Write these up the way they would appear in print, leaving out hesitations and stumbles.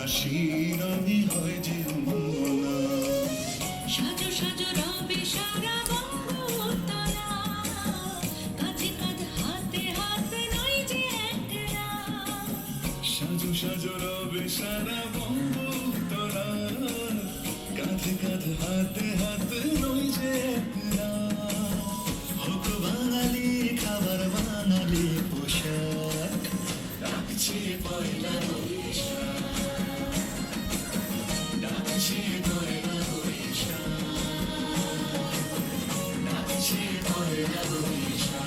হাসির আমি হয় যে মনা। সাজো সাজো রবে সারা বঙ্গতলা, কাঁধে কাঁধ হাতে হাত নই যে একলা। সাজো সাজো রবে সারা বঙ্গতলা, কাঁধে কাঁধে হাতে হাতে নই যে একলা। হোক বাঙালি খাবার বাঙালি পোশাক, ডাকছে পয়লা বৈশাখ, ডাকছে পয়লা বৈশাখ, ডাকছে পয়লা বৈশাখ।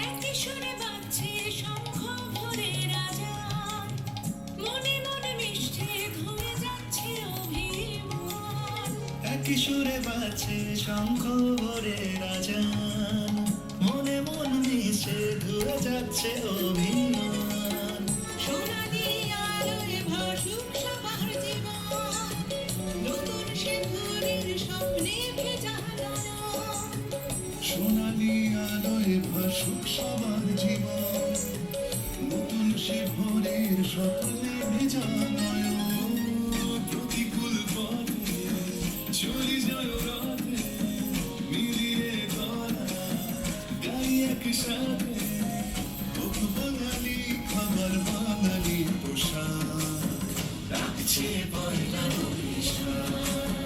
একই সুরে বাজছে শঙ্খ ভোরের আজান, মনে মনে মিশছে ঘুরে যাচ্ছে অভিমান। একই সুরে বাজছে শঙ্খ ভোরের আজান, মনে মন মিশে ঘুরে যাচ্ছে অভিমান। সোনালি আলোয় ভাসুক সবার জীবন, নতুন সে ভোরের স্বপ্নে ভেজা নয়ন। সোনালি আলোয় ভাসুক সবার জীবন, নতুন সে ভোরের স্বপ্নে ভেজা নয়ন। প্রতিকূল পথে চলি যায় রাতে, মিলিয়ে গলা গাই একসাথে। হোক বাঙালি খাবার বাঙালি পোশাক, ডাকছে পয়লা বৈশাখ,